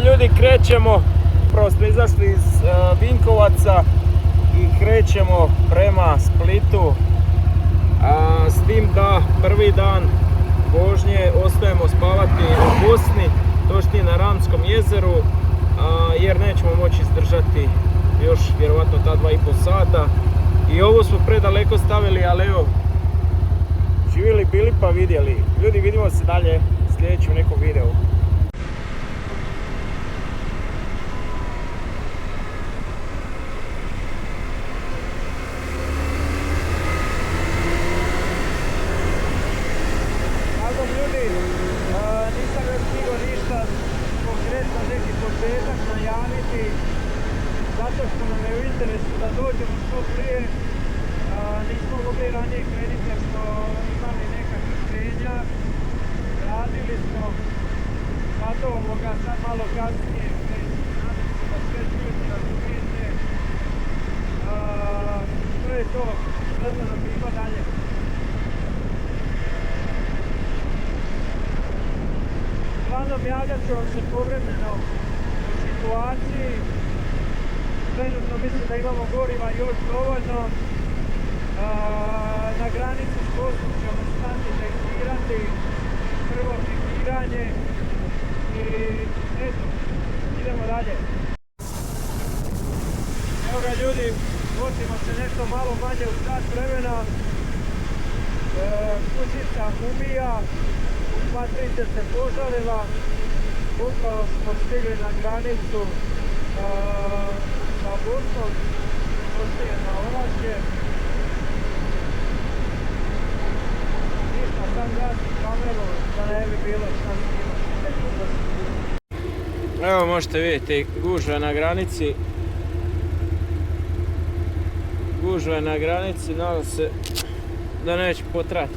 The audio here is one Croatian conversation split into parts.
ljudi, krećemo, upravo smo izašli iz Vinkovaca i krećemo prema Splitu, s tim da prvi dan vožnje ostajemo spavati u Bosni, točnije na Ramskom jezeru, jer nećemo moći izdržati još vjerovatno ta 2,5 sata. I ovo smo predaleko stavili, ali evo, živjeli bili pa vidjeli. Ljudi, vidimo se dalje sljedeći u nekom videu. Tako ljudi, nisam još stigao ništa konkretno neki početak najaviti, zato što nam je u interesu da dođemo što prije. Nismo mogli ranije krenuti jer smo imali neka kršenja, radili smo, zato ovoga sad malo kasnije krećemo, nadam se da sve čujete, razumijete. To je to, gledamo nam ima dalje. Uglavnom javljat ću vam se povremeno u situaciji. Trenutno mislim da imamo goriva još dovoljno. Na granici s Bosnom ćemo stati testirati, prvo testiranje i eto, idemo dalje. Evo ga ljudi, vozimo se nešto malo manje u sat vremena. Kućica ubija, matrica se požalila, upravo smo stigli na granicu sa Bosnom, postoje na Orašje. Ništa, sam gasim kameru da ne bi bilo šta snimati. Evo možete vidjeti gužva na granici. Gužva je na granici, nadam se da neće potrati.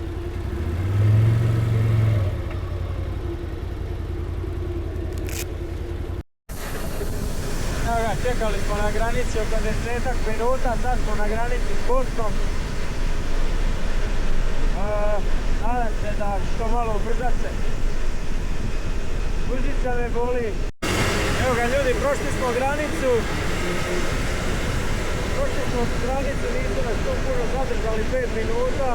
Čekali smo na granici oko 10 minuta, sad smo na granici s Bosnom. Nadam se da što malo ubrzat se. Guzica me boli. Evo ga ljudi, prošli smo granicu. Nisu nas tu puno zadržali 5 minuta.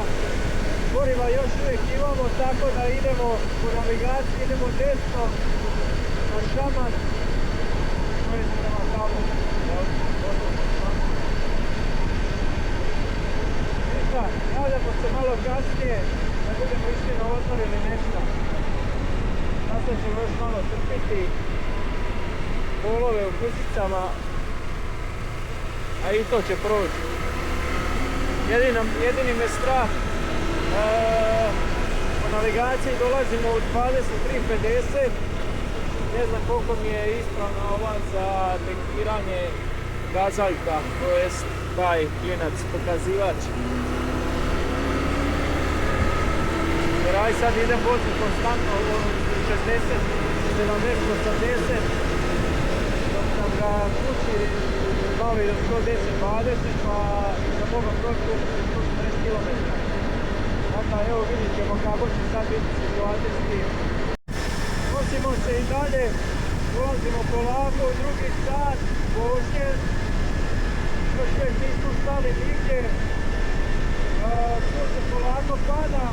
Goriva još uvijek imamo, tako da idemo u navigaciji, idemo desno na Šamac. Javljamo se malo kasnije da budemo išli na odmor ili nešto. Sada ćemo još malo trpiti bolove u kusicama, a i to će proći. Jedini me strah, po navigaciji dolazimo u 23:50. Ne znam koliko mi je ispravna ova za detektiranje gazaljka, to jest taj klinac pokazivač. Jer aj sad idem voziti konstantno 60, 70, 80, dok sam ga kući bavio do 110, 20, pa sam mogao proći 140 km. Dakle, evo vidit ćemo kako će sad biti situacija s tim. Vozimo se i dalje, ulazimo polako u drugi sat vožnje. Još uvijek nismo stali nigdje. Sunce polako pada.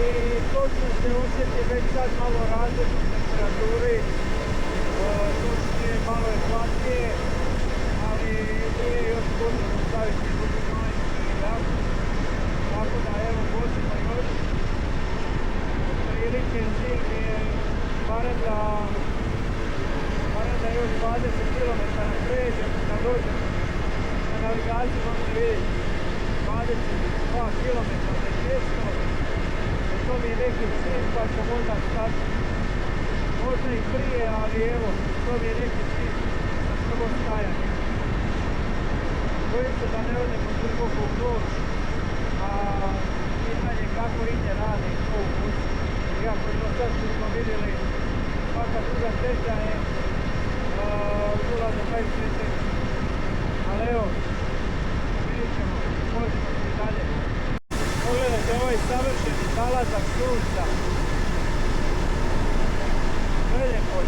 I točno se osjeti već sad malo razliku u temperaturi. Točnije malo je hladnije, ali nije još potrebno staviti drugi noć i jako. Tako da evo vozimo još. Prilike cilj mi je barem da još 20 km pređem, kad dođem na navigaciju možete vidjeti 22 km za često. To mi je neki cilj pa ću možda stati, možda i prije, ali evo, to mi je neki cilj za prvo stajanje. Bojim se da ne odemo duboko u ploč, a pitanje kako ide radi to u kući. Iako do sad smo vidjeli svaka druga sreća je ulaze 5 mjeseci. Ali evo, vidit ćemo, možemo se i dalje. Pogledajte ovaj savršeni zalazak sunca. Preljepo je.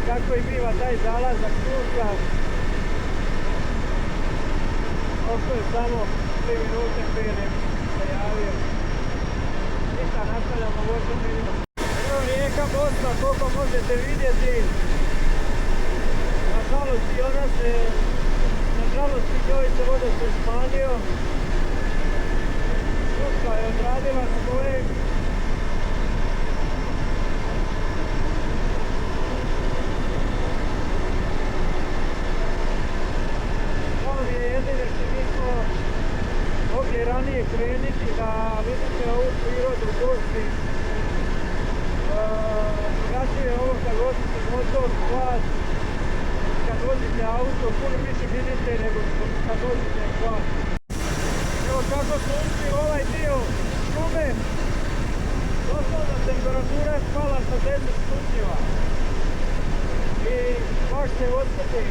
kako i biva taj zalazak sutra. Ostaje samo 3 minute prije nego se javio. Ništa, nastavljamo vozom, vidimo. Evo rijeka Bosna, koliko možete vidjeti. Nažalost i ona se, nažalost i njoj se voda se smanjio. Suška je odradila svoje. Jedine što nismo mogli ranije krenuti da vidite ovu prirodu u Bosni. Drugačije je ovo kad vozite motor, vlak, kad vozite auto, puno više vidite nego kad vozite vlak. Evo kako smo ušli u ovaj dio šume, doslovna temperatura je spala sa 10 stupnjeva. I baš se osjeti.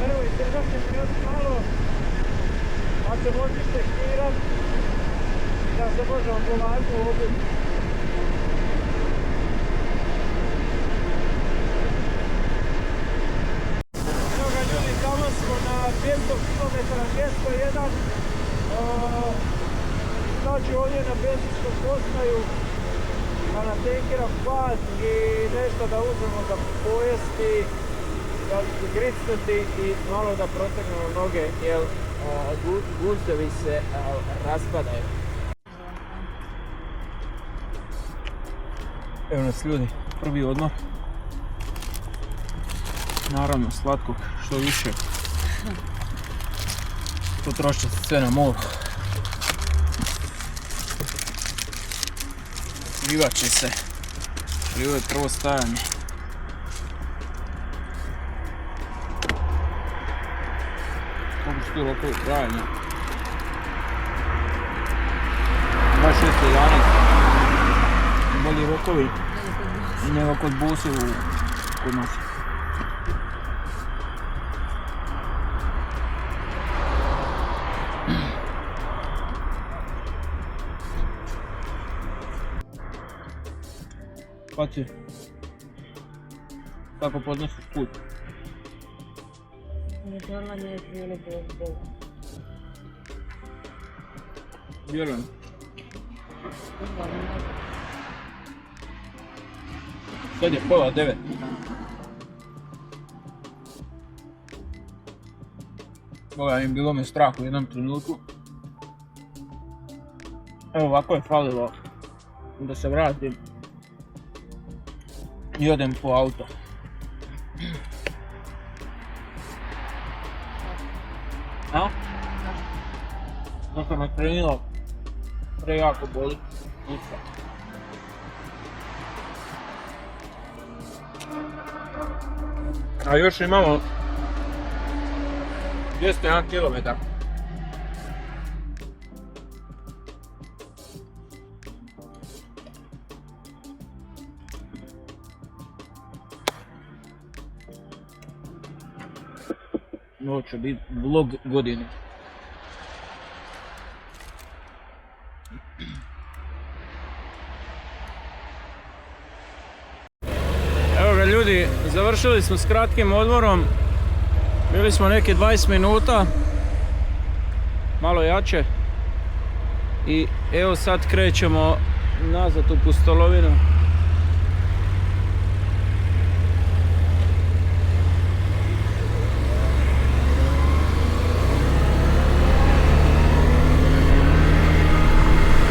Evo i držat će mi još malo, pa se možeš tekirat i da se možemo polako obuti. Evo ga ljudi, tamo smo na 200 km, 201. Znači ovdje na benzinskom postaju, da natenkiram kvat i nešto da uzmemo za pojesti. Gricnuti i malo da protegnemo noge jer guzdovi se raspadaju. Evo nas ljudi, prvi odmor. Naravno slatkog što više. Potrošće se sve na moru. Plivat će se. Ovo je prvo stajanje. Kako su tu rokovi trajanja? 26.11. Bolji rokovi nego kod buse kod nas. Pa ti? Kako podnosiš put? Normalno je prilike od Vjerujem. Sad je pola 9. Bilo me strah u jednom trenutku. Evo ovako je falilo da se vratim i odem po auto. A? Zato me krenilo prejako boli. A još imamo 201 km. Ovo će biti vlog godine. Evo ga ljudi, završili smo s kratkim odmorom. Bili smo neke 20 minuta, malo jače. I evo sad krećemo nazad u pustolovinu.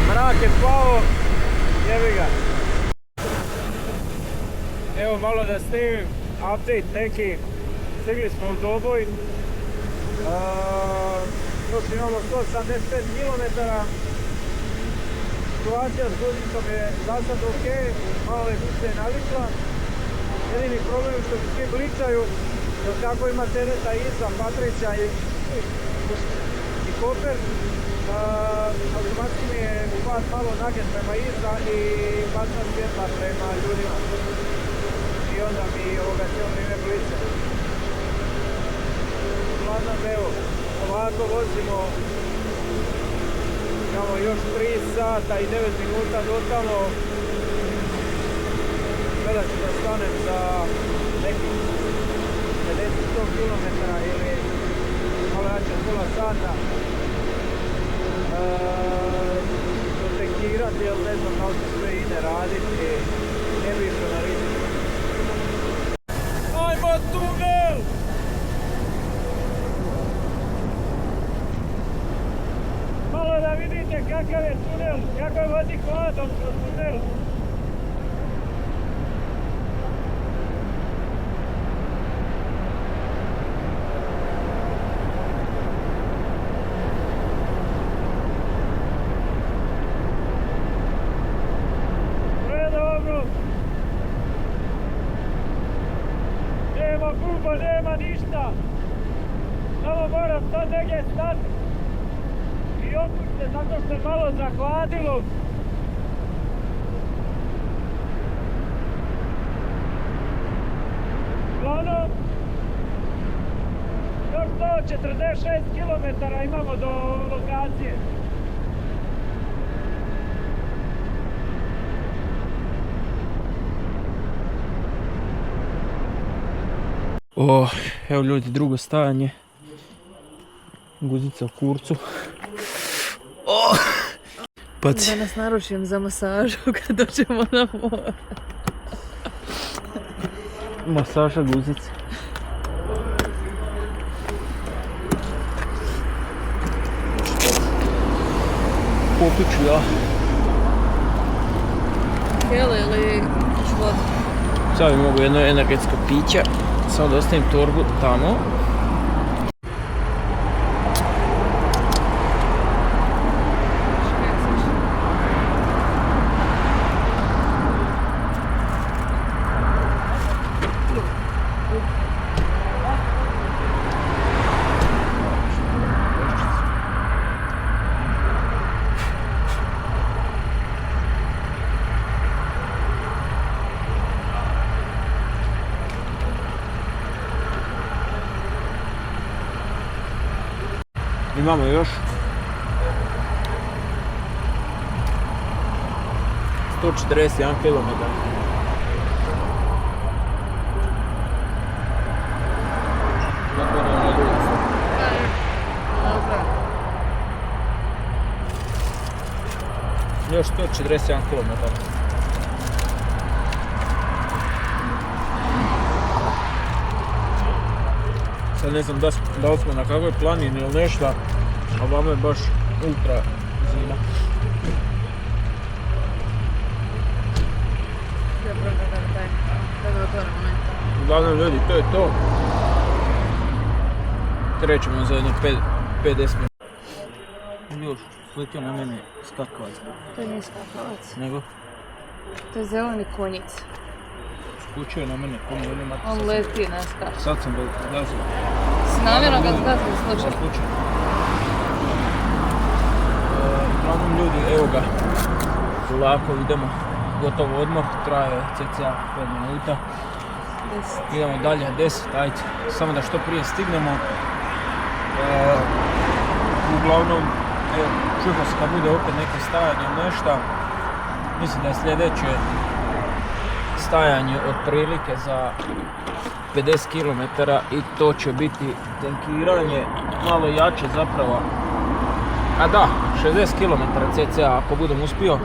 Mrak je pao, jebi ga. Evo malo da snimim update neki. Stigli smo u Doboj. Još imamo 185 km. Situacija s guzicom je za sad ok, malo je se navikla. Jedini problem je što svi bličaju, jer kako ima tereta iza, Patrića i koper, automatski mi je kvat malo naget prema iza i baca svjetla prema ljudima. I onda mi cijelo vrijeme bliče. Uglavnom evo, ovako vozimo, imamo još 3 sata i 9 minuta do tamo. gledat ću da stanem za nekih 50-100 km ili malo jače od pola sata. Detektirati, jer ne znam kako se sve ide raditi, ne bi išao na rizik. Ajmo tunel! Malo da vidite kakav je tunel, kako vodi hladom kroz tunel. Nema guba, nema ništa. Samo moram sad negdje stati i opući se zato što je malo zahladilo. Uglavnom, još 146 km imamo do lokacije. Evo ljudi, drugo stajanje. Guzica u kurcu. Da nas naručujem za masažu kad dođemo na more. Masaža guzice. Popit ću ja. Hele ili vodu? Sad bi mogu jedno energetsko piće. Samo da ostavim torbu tamo. Imamo još 141 km. Još 141 km. Sad ne znam da li smo na kakvoj planini ili nešto, a vamo je baš ultra zima. Uglavnom ljudi, to je to. Krećemo za jedno 5-10 minuta. Još, sletio na mene skakavac. To nije skakavac. Nego? To je zeleni konjic. Skučio na mene konj, ili imate On leti, ne skače. Sad sam ga gazio. Si namjerno ga zgazio slučaj? Slučaj. Uglavnom ljudi, evo ga. Polako idemo. Gotovo odmor, traje cca 5 minuta. 10. Idemo dalje, 10, ajde. Samo da što prije stignemo. Uglavnom, evo, čujemo se kad bude opet neko stajanje ili nešto. Mislim da je sljedeće stajanje otprilike za 50 km i to će biti tankiranje malo jače zapravo. A da, 60 km cca ako budem uspio.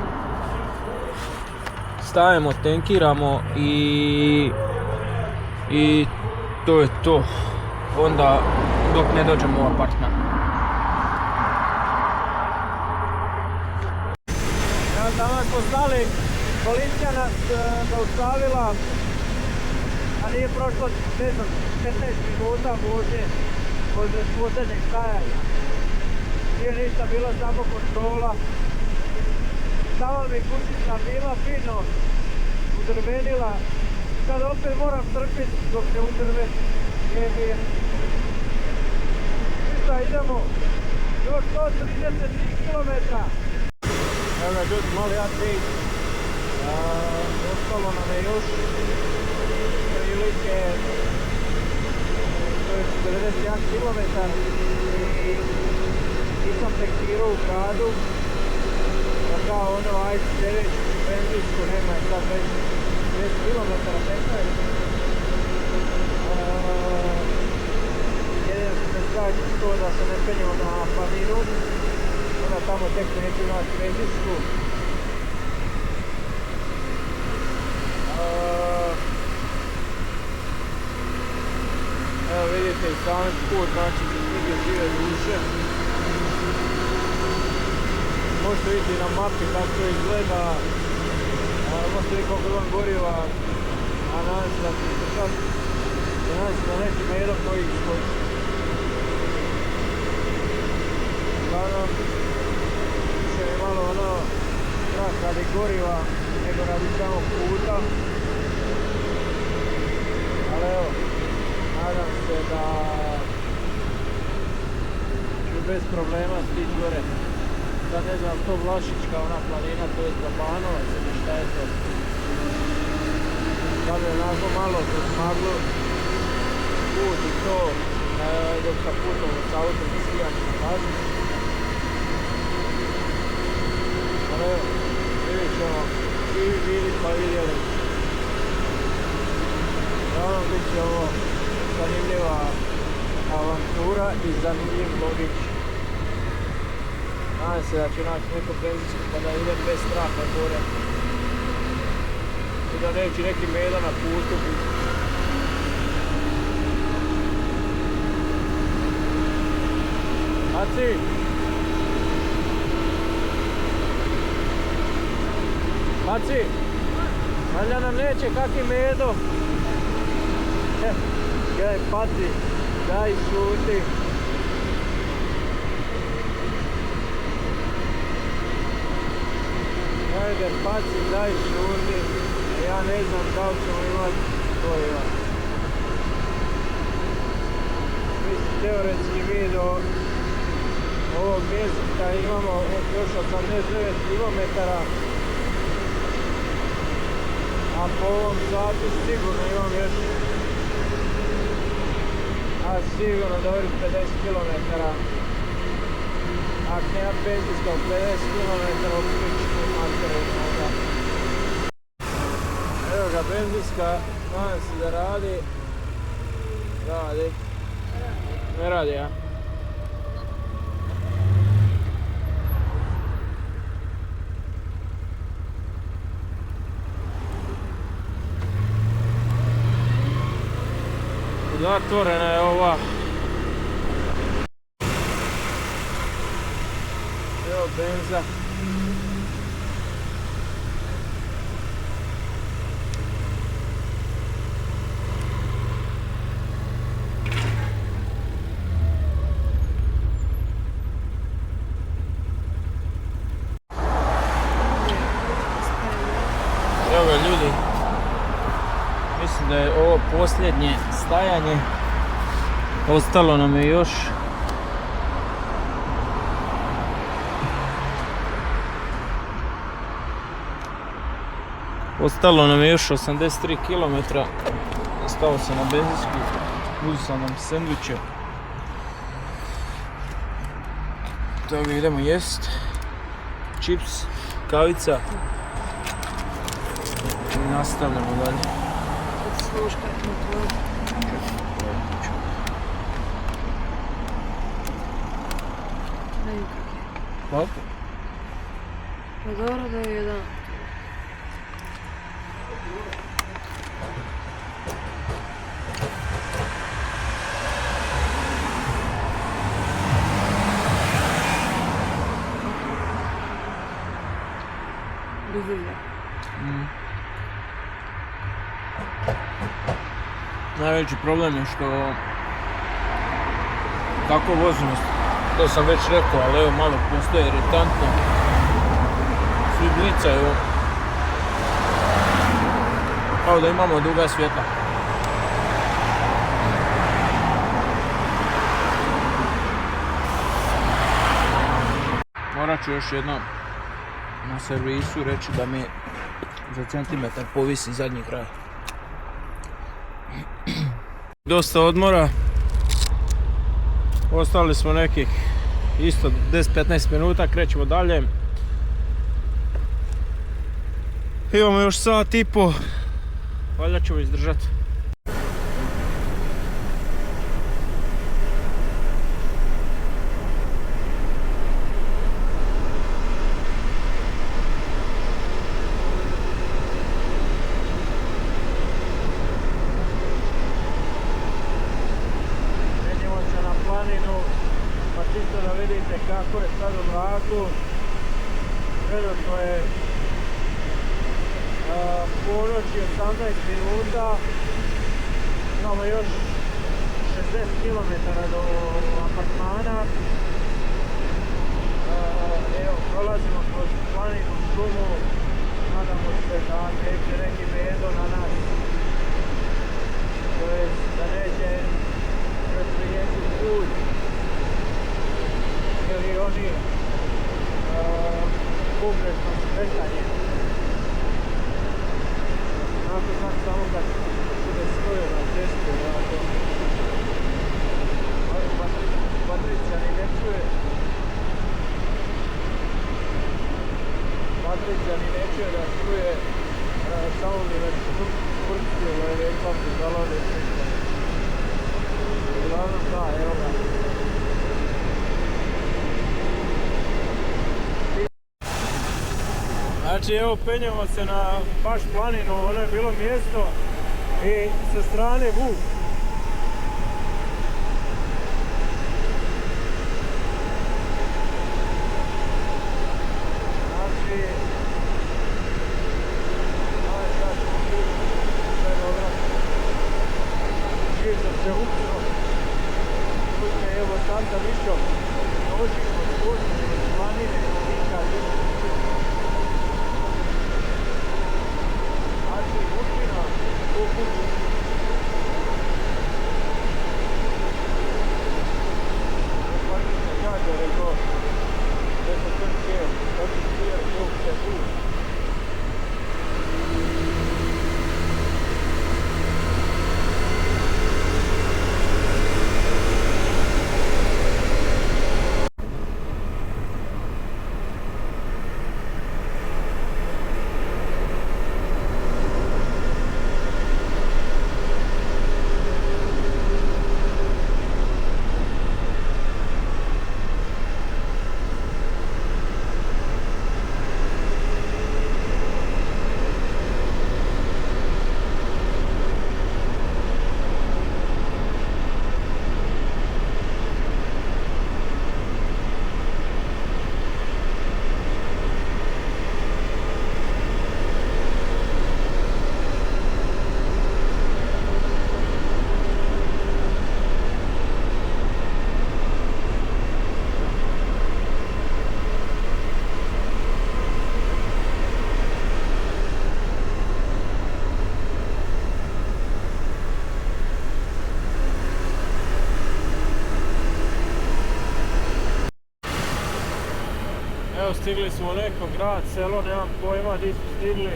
Stajemo, tankiramo i to je to. Onda dok ne dođemo u apartman. Evo tamo smo stali, policija nas zaustavila, a nije prošlo, ne znam, 15 minuta vožnje od posljednjeg stajanja. Nije ništa bila samo kontrola. Tamo mi kućica bila fino udrvenila, sad opet moram trpiti dok ne udrveni. Ništa, idemo još 133 km. Evo ga ljudi, malo ja tri. Ostalo nam je još prilike, to je 91 km i nisam tankirao u gradu. Pa kao ono, ajde sljedeću benzinsku, nema je sad već km, 15. Jedino što me skače to da se ne penjemo na planinu, onda tamo tek neću naći benzinsku. Evo vidite i sami put, znači za knjige žive duše. Možete vidjeti na mapi kako to izgleda, možete vidjeti koliko imam goriva, a nadam se da ću izdržati, nadam se da neću medom koji iskoči. Uglavnom, više je malo ono strah radi goriva nego radi samog puta, ali evo, nadam se da ću bez problema stići gore. Sad ne znam to Vlašićka, ona planina, to je Zabanovac ili šta je to. Sad je onako malo kroz maglu put i to, dok sam putovao s autom i skijanje na Vlašić. Ali evo, vidjet ćemo, svi bili pa vidjeli. Uglavnom bit će ovo zanimljiva avantura i zanimljiv vlogić. Nadam se da ću naći neko benzinsku pa da idem bez straha gore. I da neće neki meda na putu biti. Maci! Maci! Valjda nam neće kakvi medo. Gledaj, Pati, daj šuti. Ajde, Paci, daj šuti. Ja ne znam da li ćemo imati goriva. Mislim, teoretski mi do ovog mjeseca imamo još 89 km. A po ovom satu sigurno imam još sigurno dobrih 50 km. Ako nema benzinska 50 km opičku materiju onda. Evo ga benzinska, nadam se da radi. Radi. Ne radi, ja? Zatvorena je ova. Evo benza. Evo ga ljudi. Mislim da je ovo posljednje stajanje. Ostalo nam je još Ostalo nam je još 83 km. Stao sam na benzinsku, uzeo sam nam sendviče. Toga idemo jest. Čips, kavica. I nastavljamo dalje. Sluška na tvoju. Ne vidim kak je. Kako? Pa dobro da je jedan. Divlja. Najveći problem je što kako vozimo, to sam već rekao, ali evo malo postoje iritantno. Svi blicaju kao da imamo duga svjetla. Morat ću još jednom na servisu reći da mi za centimetar povisi zadnji kraj. Dosta odmora. Ostali smo nekih isto 10-15 minuta, krećemo dalje. Imamo još sat i po valjda ćemo izdržati. Penjemo se na planinu, pa čisto da vidite kako je sad u mraku. Trenutno je ponoć i 18 minuta, imamo još 60 km do apartmana. Evo, prolazimo kroz planinu, šumu, nadamo se da neće neki medo na nas, to je da neće presprijeti put ili oni pogrešno skretanje. Onako sad samo kad bude stoje na cestu, onako Patricija ni ne čuje. Patricija ni ne čuje da čuje, samo mi već vrstilo je rekla mi zalone sviđa. Uglavnom da, evo ga. Znači evo penjemo se na baš planinu, ono je bilo mjesto i sa strane vuk. Znači, aj sad sve dobro. Živ sam se upio. Uzme evo sam da višao. Dođimo od planine, vika, Evo stigli smo u neko grad, selo, nemam pojma di smo stigli.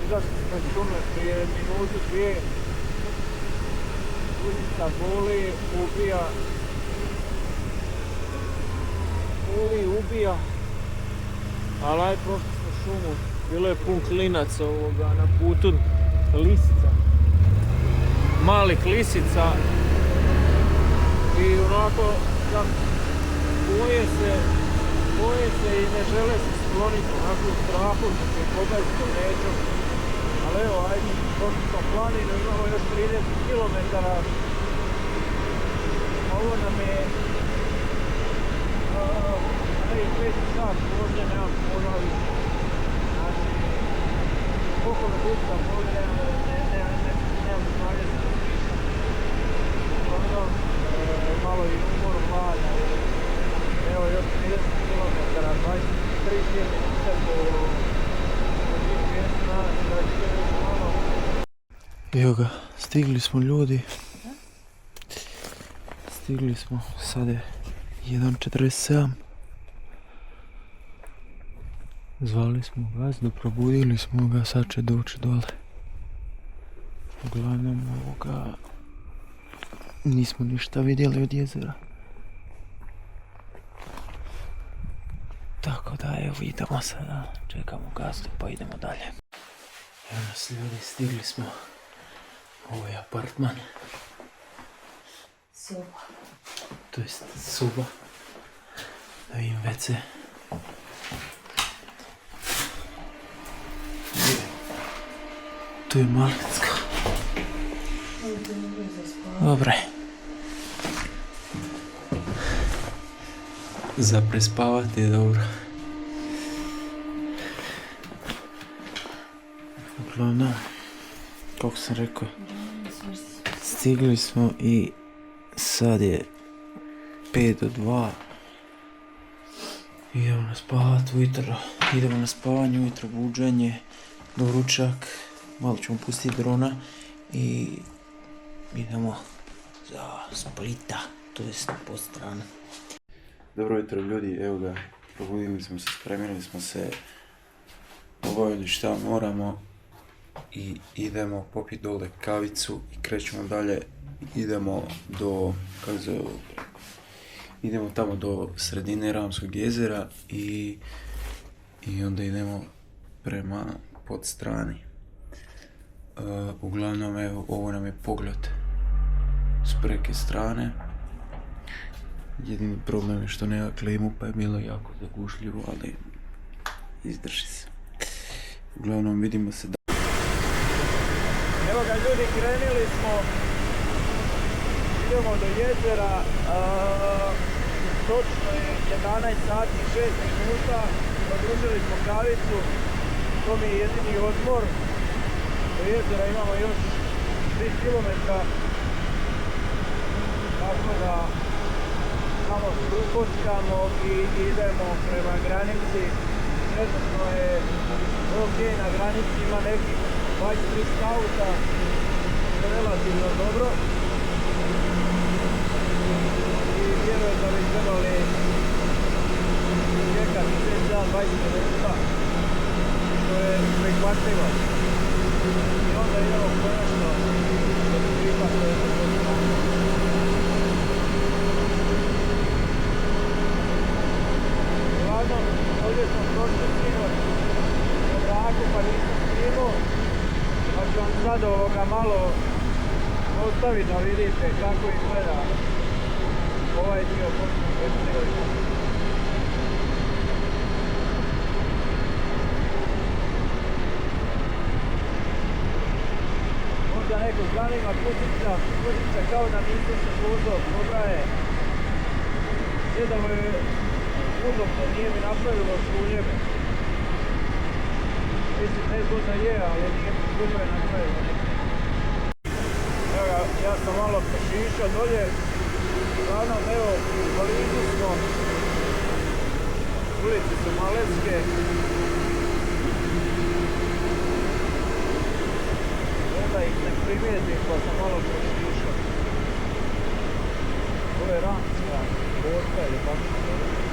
Izašli smo iz šume prije minutu, dvije. Ulica boli, ubija. Ubija. Ali aj prošli smo šumu. Bilo je pun klinaca ovoga na putu lisica. Malih lisica. I onako boje se i ne žele se skloniti onako u strahu da će pogaziti neću. Ali evo, ajde, došli smo planinu, imamo još 30 km. Ovo nam je 5 sat, možda nemam pojma više. Znači, koliko me gusta, možda nemam znanje za to. Uglavnom, malo i umor vlada. Evo još 30 km, 23 km po GPS da će malo. Evo ga, stigli smo ljudi. Stigli smo, sad je 1:47. Zvali smo gazdu, probudili smo ga, sad će doći dole. Uglavnom ovoga nismo ništa vidjeli od jezera. Tako da evo idemo sada, čekamo gazdu pa idemo dalje. Evo nas ljudi, stigli smo u ovaj apartman. Soba. To jest soba. Da vidim WC. Tu je Malecka. Dobre. Za prespavati je dobro. Uglavnom, kako sam rekao, stigli smo i sad je 5 do 2. Idemo na spavat ujutro, idemo na spavanje ujutro, buđenje, doručak, malo ćemo pustiti drona i idemo za Splita, to jest po stranu. Dobro jutro ljudi, evo ga, probudili smo se, spremili smo se, obavili šta moramo i idemo popiti dole kavicu i krećemo dalje, idemo do, kako zove, idemo tamo do sredine Ramskog jezera i onda idemo prema Podstrani. Uglavnom, evo, ovo nam je pogled s preke strane. Jedini problem je što nema klimu, pa je bilo jako zagušljivo, ali izdrži se. Uglavnom, vidimo se da... Evo ga ljudi, krenuli smo. Idemo do jezera. Točno je 11 sati i 6 minuta. Produžili smo kavicu. To mi je jedini odmor. Do jezera imamo još 3 km. Tako da samo ukockamo i idemo prema granici. Trenutno je ok, na granici ima nekih 23 skauta, relativno dobro. I vjerujem da bi trebali čekati 6-20 minuta, što je prihvatljivo. I onda idemo konačno do Splita, to je na Podstrani. Uglavnom, ovdje smo prošli sinoć na braku, pa nisam snimao, pa ću vam sad ovoga malo ostaviti da vidite kako izgleda ovaj dio Bosne i Hercegovine. Možda neko zanima kućica kao da nisam se vozao, dobra je. Sjedalo je udobno, nije mi napravilo šuljeve. Mislim, nezgodno je, ali nije mi šuljeve napravilo nekako. Evo ga, ja sam malo pošišao dolje. Uglavnom, evo, blizu smo. Ulice su Malecke. Onda ih ne primijetim, pa sam malo pošišao. Ovo je Ramska Gorka ili kako se zove.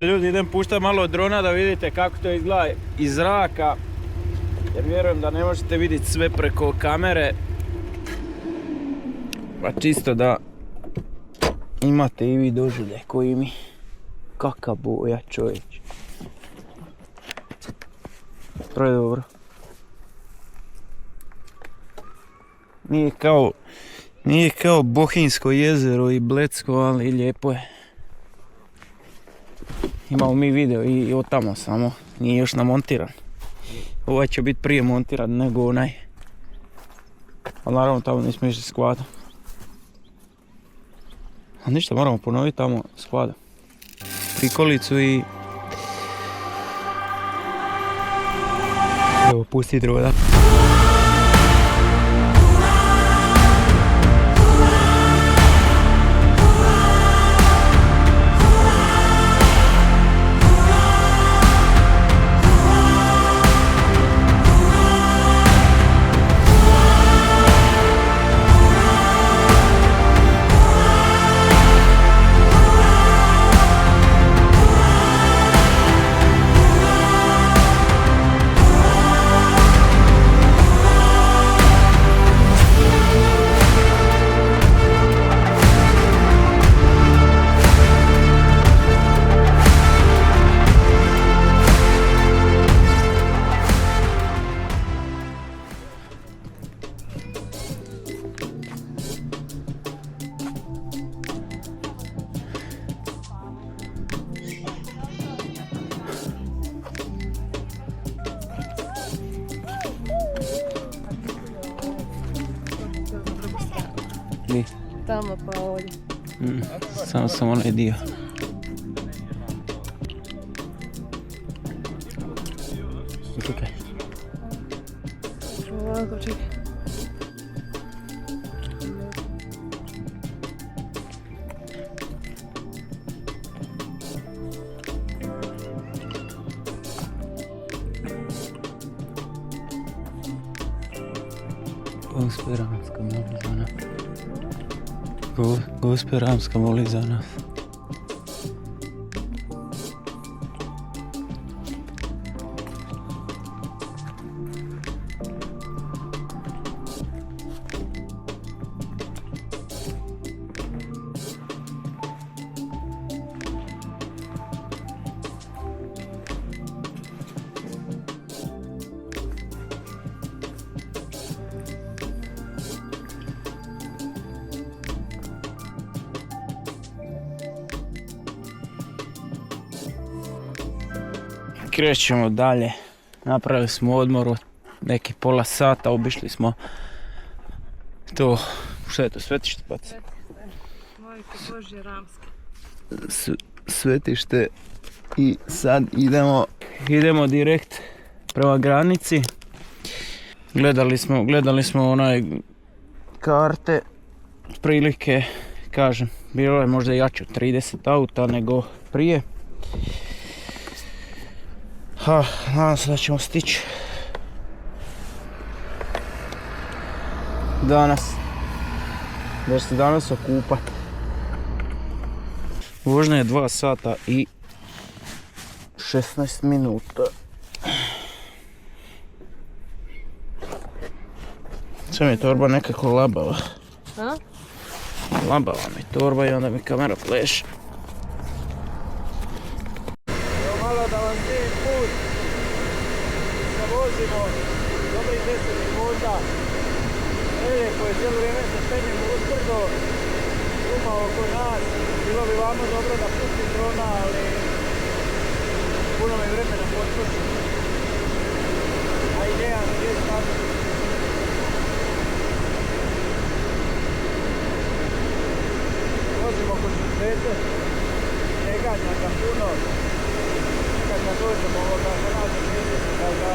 Ljudi, idem puštati malo drona da vidite kako to izgleda iz zraka. Jer vjerujem da ne možete vidjeti sve preko kamere. Pa čisto da imate i vi doživljaj koji mi. Kaka boja, čovječ. To je dobro. Nije kao Bohinjsko jezero i Blecko, ali lijepo je. Imamo mi video i od tamo samo, nije još namontiran. Ovaj će biti prije montiran nego onaj. Ali naravno tamo nismo išli s kvadom. A ništa, moramo ponoviti tamo s kvadom. Prikolicu i... Evo, pusti droda. Gdje? Tamo pa ovdje. Samo sam onaj dio. Čekaj. Ovako, čekaj. Gospe Ramska moli za nas. Gospe Ramska moli za nas. Krećemo dalje, napravili smo odmor od neki pola sata, obišli smo to, što je to, svetište bac? Majko Božje Ramske. Svetište i sad idemo direkt prema granici. Gledali smo onaj karte, prilike, kažem, bilo je možda jače od 30 auta nego prije. Nadam se da ćemo stići danas, da će se danas okupat. Vožnja je 2 sata i 16 minuta. Sve mi je torba nekako labava. A? Labava mi torba i onda mi kamera pleše. Malo da vam svijem put. Vozimo dobrih 10 minuta. Lijepo je, cijelo vrijeme se penjemo usprdo, šuma oko nas. Bilo bi vamo dobro da pustim drona, ali puno mi vremena potroši. A i nemam gdje stati. Vozimo oko 60, njeganja ga puno. Kad dođemo ovoga da nađem vidjeti da ga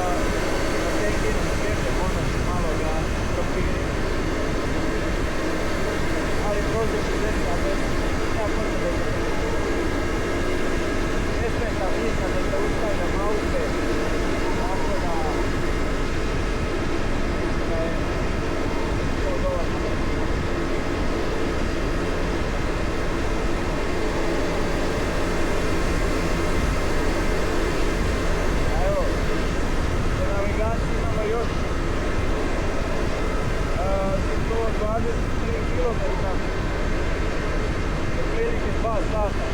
tekinu svijeće ponoći malo ga propirimo. Ali prođe 60, ali ja potrebe da ne smeta vidjeti da se ustavljam aute, tako da mislim da je to dovoljno. km, otprilike 2 sata.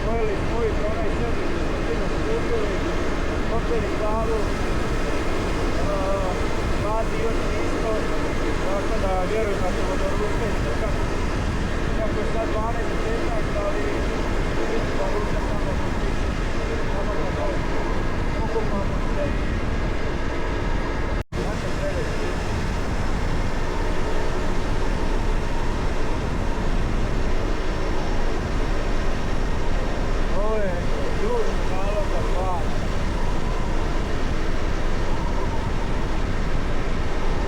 Pojeli smo ujutro onaj sandvič, što smo kupili, popili kavu, mladi još isto, tako da vjerujem da ćemo doručati kako je sad 12:15, ali mislim da ručak samo da okupamo se i tako sljedeći. Ovo je južni nalog za Hvar.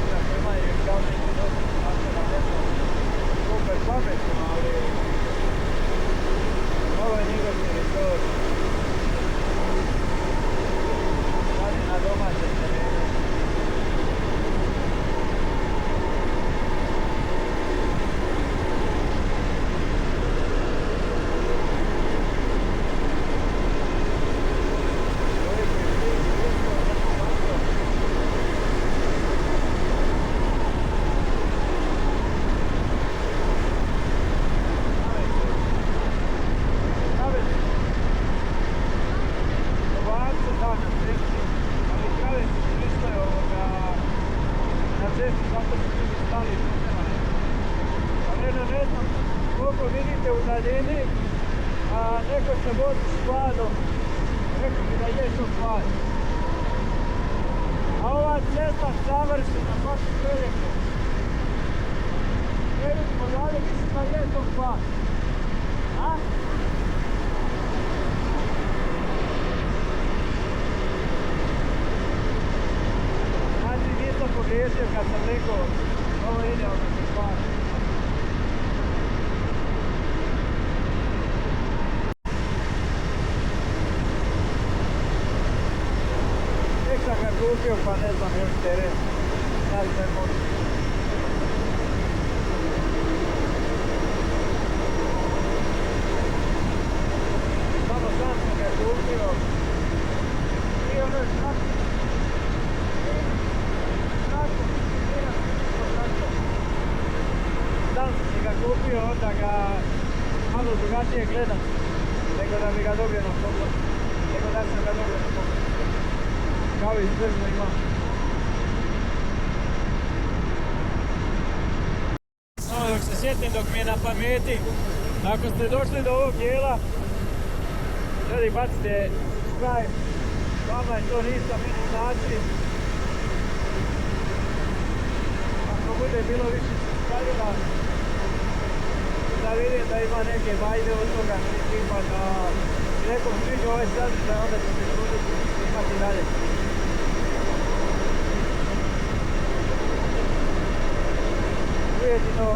Iako ima i kao neki dosta, tako da ne znam super pametno, ali ovo je njegov teritorij. Sad je na domaćem terenu. Neko se vozi s Hvarom, rekao mi da je to Hvar. A ova cesta savršena, baš prelijepo. Krenut smo dalje, mislim da je to Hvar. A? Znači nisam pogriješio kad sam rekao ovo je idealno za Hvar. Sam ga kupio pa ne znam još teren, da li me može. Samo sam ga kupio i ono je sam si ga kupio, onda ga malo drugačije gledam, nego da bi ga dobio na pogled, nego da sam ga dobio na pogled. Kao i sve što imam. Samo dok se sjetim, dok mi je na pameti, ako ste došli do ovog dijela, želi bacite kraj, vama je to ništa, meni znači. Ako bude bilo više subscribera, da vidim da ima neke vajde od toga, tipa da nekom sviđa ovaj sadržaj, onda ću se truditi snimati dalje. Ujedino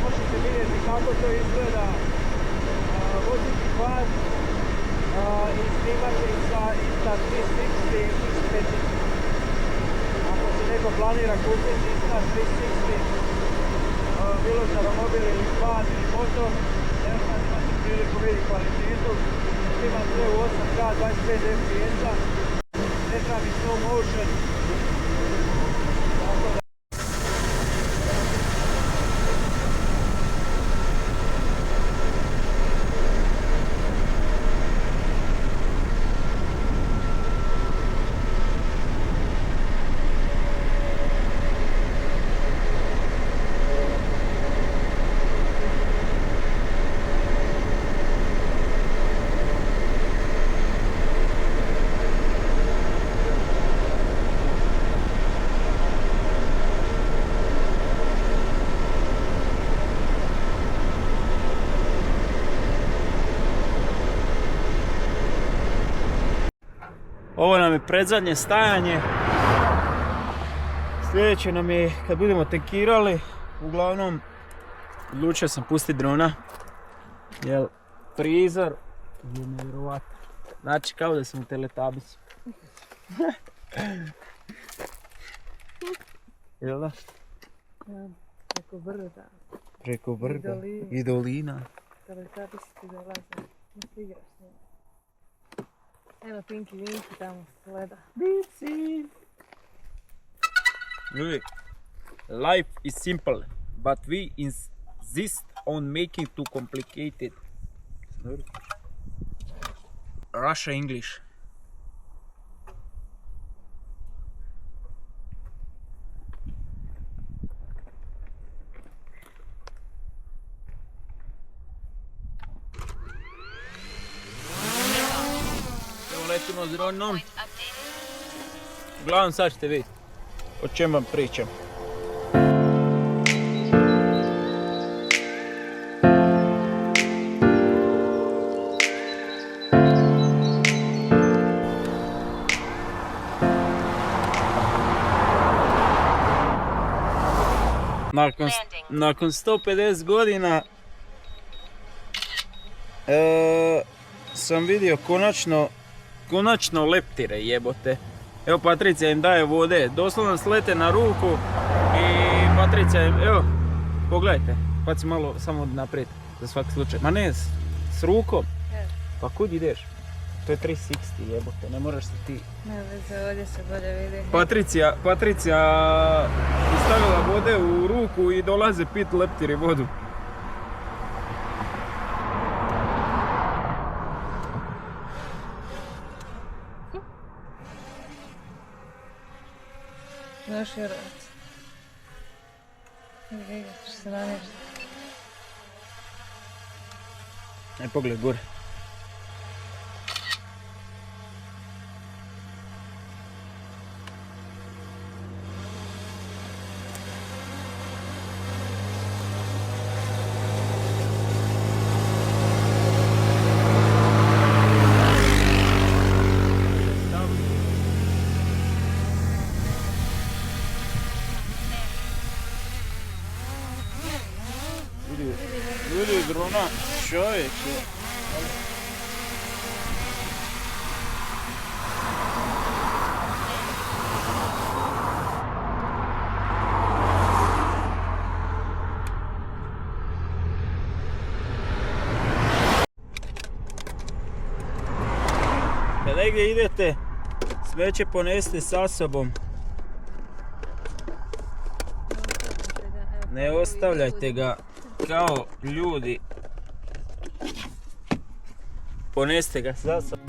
možete vidjeti kako to izgleda voziti Hvar i snimati sa Insta360 X50. Ako se neko planira kupiti Insta360, bilo za romobil ili Hvar ili moto, evo sad imate priliku vidjeti kvalitetu. Snimam sve u 8K 25 fps-a, ne treba mi slow motion. Ovo nam je predzadnje stajanje. Sljedeće nam je kad budemo tankirali. Uglavnom, odlučio sam pustiti drona. Jer prizor je nevjerovatan. Znači kao da sam u Teletabisu. Jel da? Ja, preko brda. Preko brda i dolina. Teletabici ti dolaze. Ne se igraš s njima. Eno Pinky Winky tamo gleda. Bici! Ljudi, life is simple, but we insist on making too complicated. Russia English. Evo letimo s dronom. Uglavnom sad ćete vidjeti o čem vam pričam. Nakon 150 godina sam vidio konačno leptire, jebote. Evo Patricija im daje vode, doslovno slete na ruku i Patricija im, evo, pogledajte, paci malo samo naprijed za svaki slučaj. Ma ne, s rukom. Pa kud ideš? To je 360, jebote, ne moraš se ti. Ne veze, ovdje se bolje vidi. Patricija je stavila vode u ruku i dolaze pit leptiri vodu. Još je rad. Vidi, što se namješta. Pogled gore. Vidi drona, čovječe. Kad negdje idete, smeće poneste sa sobom. Ne ostavljajte ga kao ljudi. Poneste ga sa sobom.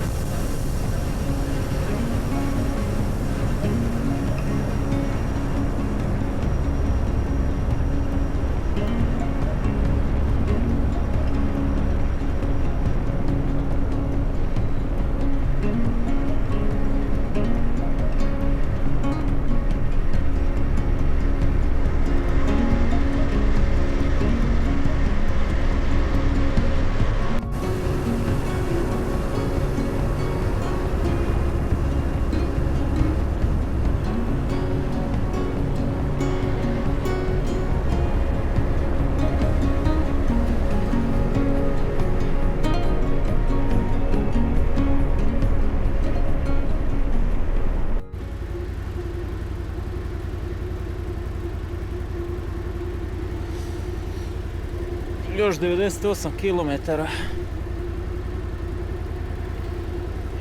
Još 98 km.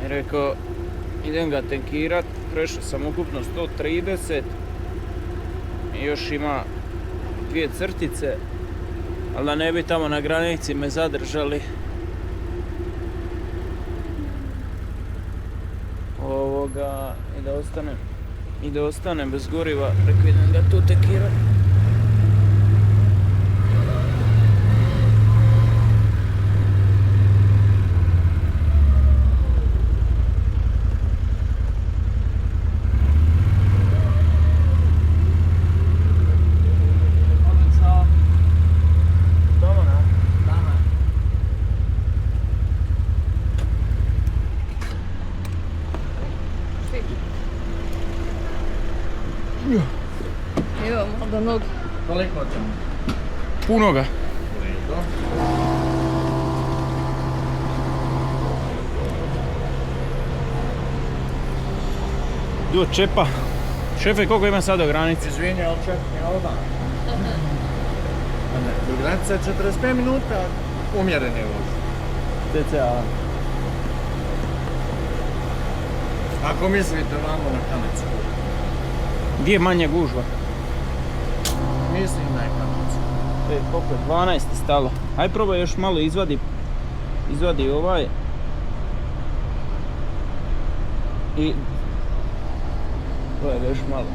I rekao, idem ga tankirat, prešao sam ukupno 130 i još ima 2 crtice, ali da ne bi tamo na granici me zadržali. I da ostanem bez goriva, rekao idem ga tu tankirat. Evo, malo do nogu. Koliko ćemo? Puno ga. Do čepa. Šefe, koliko ima sad do granice? Izvini, ali ček mi ovdje. Do granice 45 minuta, umjeren je voz. TCA. Ako mislite vamo na Kanec. Gdje je manja gužva? Mislim da je kanadski. Koliko je? 12 je stalo. Aj probaj još malo izvadi ovaj. I... Gledaj još malo.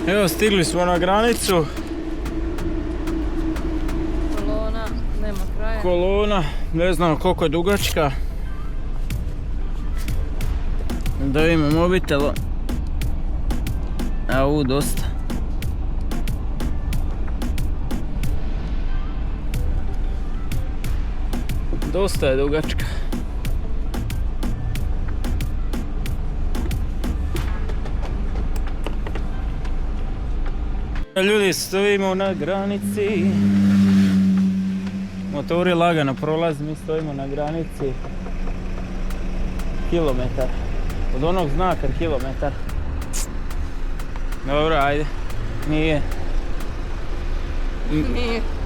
Evo, stigli smo na granicu. Kolona, nema kraja. Kolona, ne znam koliko je dugačka. Da vidimo mobitel. Au, dosta. Dosta je dugačka. Ljudi, stojimo na granici. Motori lagano prolaze, mi stojimo na granici. Kilometar. Od onog znaka kilometar. Dobro, ajde.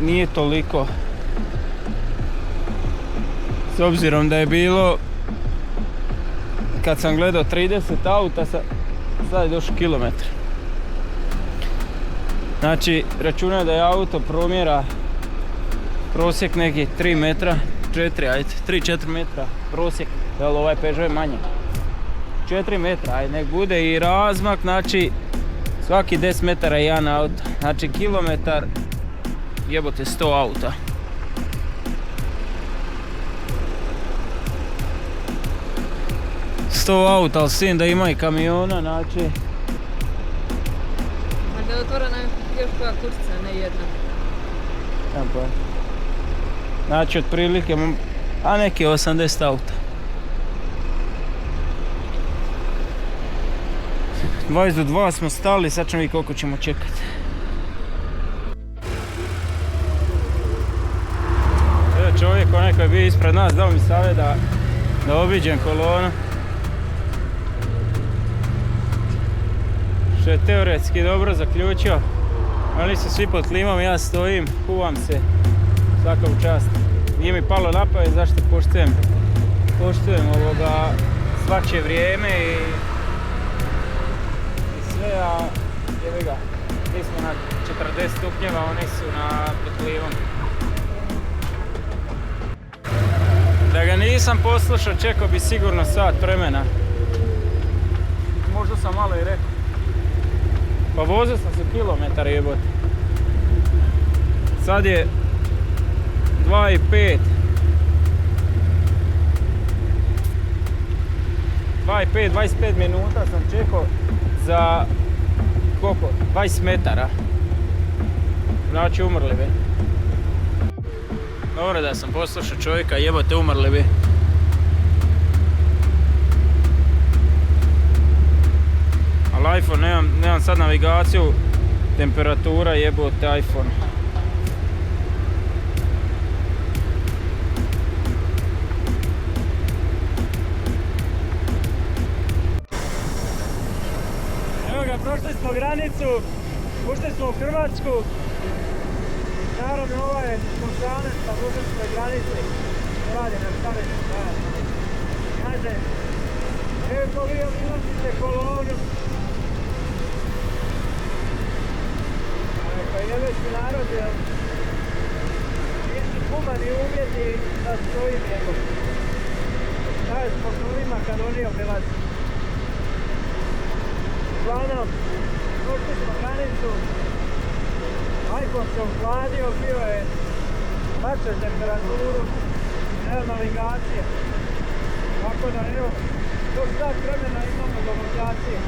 Nije toliko. S obzirom da je bilo, kad sam gledao 30 auta, sad je došao kilometar. Znači, računaj da je auto promjera prosjek neki 3 metra, 4, ajde, 3-4 metra prosjek, jel ovaj Peugeot je manje. 4 metra, ajde, nek bude i razmak, znači svaki 10 metara je jedan auto. Znači kilometar, jebote 100 auta. Auta, ali s tim da ima i kamiona, znači... A da je otvorena još koja kurca, ne jedna. Znači otprilike, a neki 80 auta. 20 do 2 smo stali, sad ćemo vidjeti koliko ćemo čekati. Evo čovjek, onaj koji je bio ispred nas, dao mi savjet da obiđem kolonu. Što je teoretski dobro zaključio. Oni su svi pod klimom, ja stojim, kuvam se. Svaka u čast. Nije mi palo na pamet zašto poštujem svačije vrijeme i sve, a jebi ga, mi smo na 40 stupnjeva, oni su pod klimom. Da ga nisam poslušao, čekao bi sigurno sat vremena. Možda sam malo i rekao. Pa vozio sam se kilometar jebote. Sad je 2,5. 25 minuta sam čekao za koliko? 20 metara. Znači umrli bi. Dobro da sam poslušao čovjeka, jebote umrli bi. Ali iPhone, nemam sad navigaciju, temperatura jebote iPhone. Evo ga, prošli smo granicu, ušli smo u Hrvatsku. Naravno ovo je Končanac, pa ušli smo u granici. Radi nam staviti. Kaže, evo ko vi obilazite kolonu. Pa jebeći narod, jel? Nisu humani uvjeti da stoji njegov. Taj smo ovima kad oni obilazi. Uglavnom, ušli smo granicu. iPhone se ohladio, bio je lakše temperaturu, nema navigacije. Tako da evo, dok sat vremena imamo navigacije.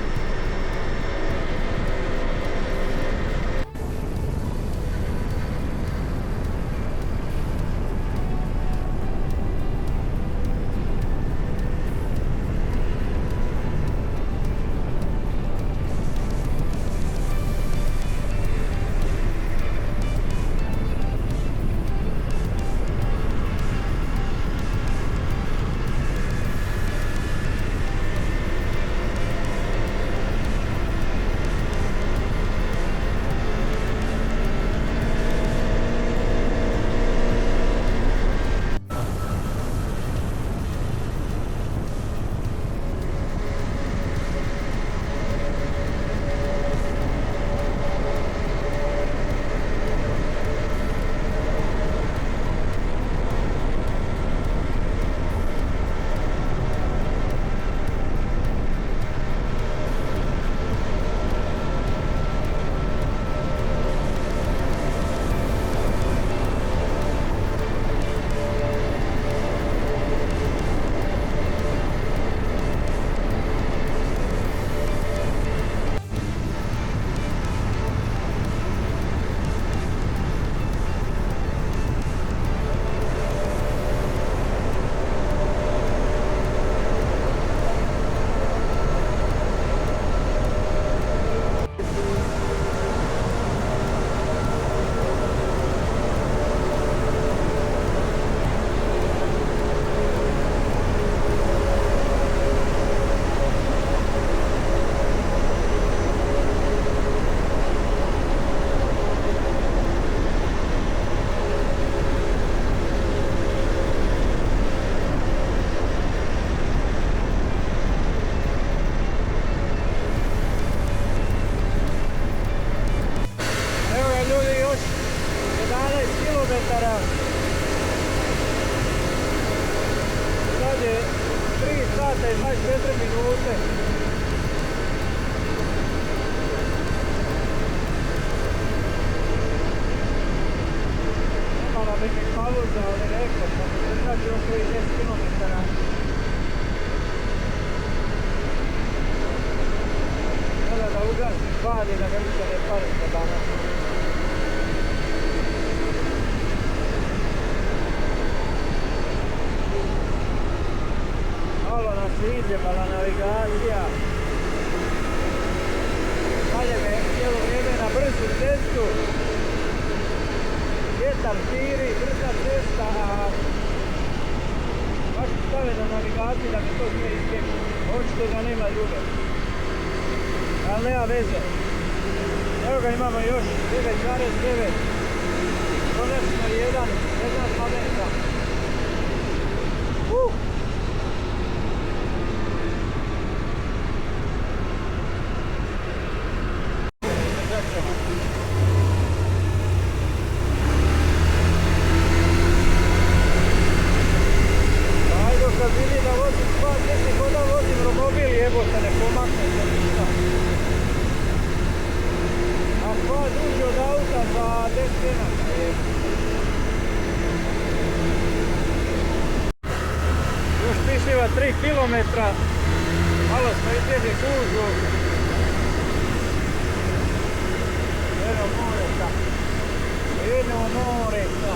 sata i 24 minute. Imala neke pauze, ali rekao sam, ne znači još ovih 10 km. Sada da ugasim pad i da ne ustane parka danas. Malo nas ide, mala navigacija. Dalje me cijelo vrijeme na brzu cestu. Vjetar širi, brza cesta, a baš stave na navigaciji da mi to sve izbjegnu. Očito da nema ljude. Ali nema veze. Evo ga imamo još 9,9. Konačno jedna slavenka. Ajde, kad vidi da vozim sva, gdje kod da vozim romobil, jebote, ne pomakne se ništa. A sva duži od auta za 10 cena. Još pišiva 3 km. Malo smo izbjegli gužvu. Jedno moreta. Jedno moreta.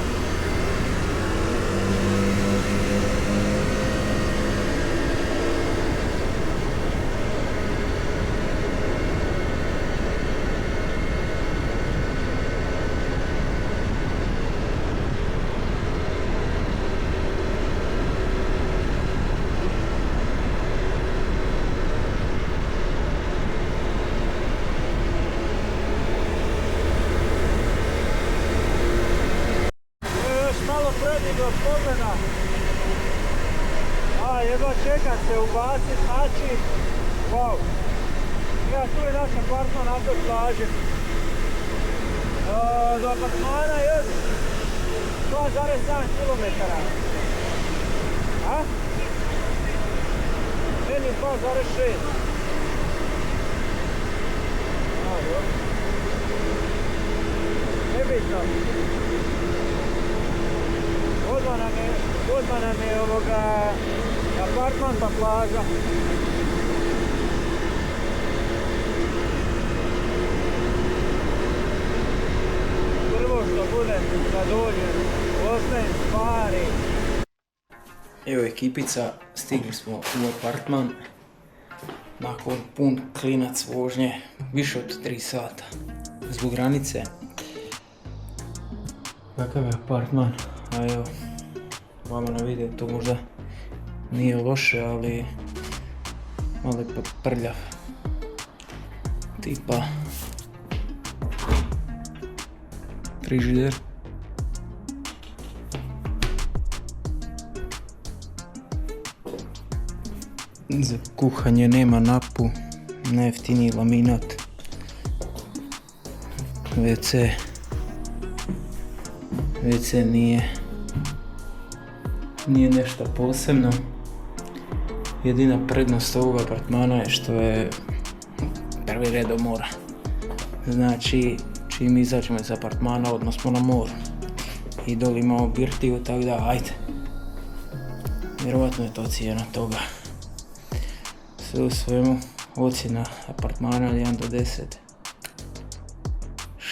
Predigla spomena. A jedva čekam se ubacit, znači, wow. Ja tu je naš apartman na toj plaži. Do apartmana još 2,7 km. A? Meni 2,6. Nebitno. Odmah nam je ovoga apartman pa plaža. Prvo što budem kad dođem, ostavim stvari. Evo ekipica, stigli smo u apartman. Nakon pun klinac vožnje, više od 3 sata. Zbog granice. Kakav je apartman? A evo, vama na videu to možda nije loše, ali malo je prljav. Tipa frižider. Za kuhanje nema napu, najjeftiniji laminat. WC nije nešto posebno. Jedina prednost ovog apartmana je što je prvi red do mora. Znači, čim izađemo iz apartmana, odmah smo na moru. I doli imamo birtiju, tako da, ajde. Vjerovatno je to cijena toga. Sve u svemu, ocjena apartmana 1 do 10.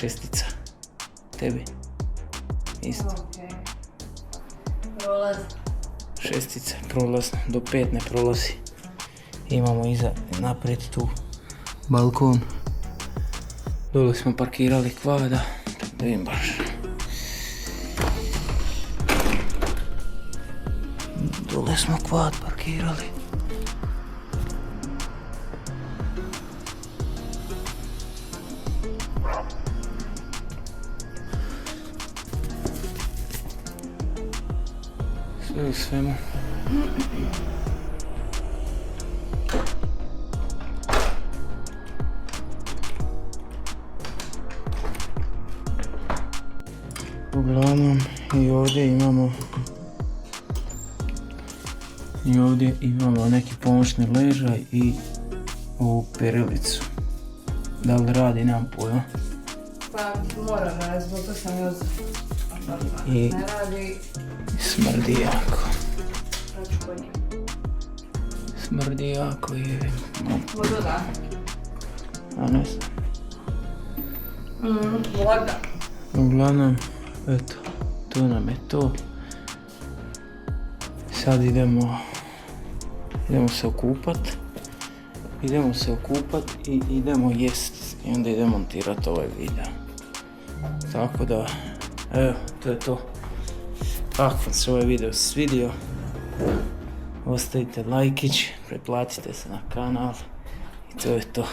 6. Tebi? Isto. Okay. Prolaz. 6, prolazno, do 5 ne prolazi. Imamo iza naprijed tu balkon. Dole smo parkirali kvada, da vidim baš. Dole smo kvad parkirali. Sve u svemu. Uglavnom i ovdje imamo I ovdje imamo neki pomoćni ležaj i ovu perilicu. Da li radi, nemam pojma. Pa mora da, zbog to sam još I ne radi, smrdi jako. raču kod njih. Smrdi jako i... Voda da. A ne znam. Voda. Uglavnom, eto, to nam je to. Sad idemo se okupat. Idemo se okupat i idemo jest. I onda idemo montirati ovaj video. Tako da, evo, to je to. Ako vam se ovaj video svidio, ostavite lajkić, pretplatite se na kanal i to je to.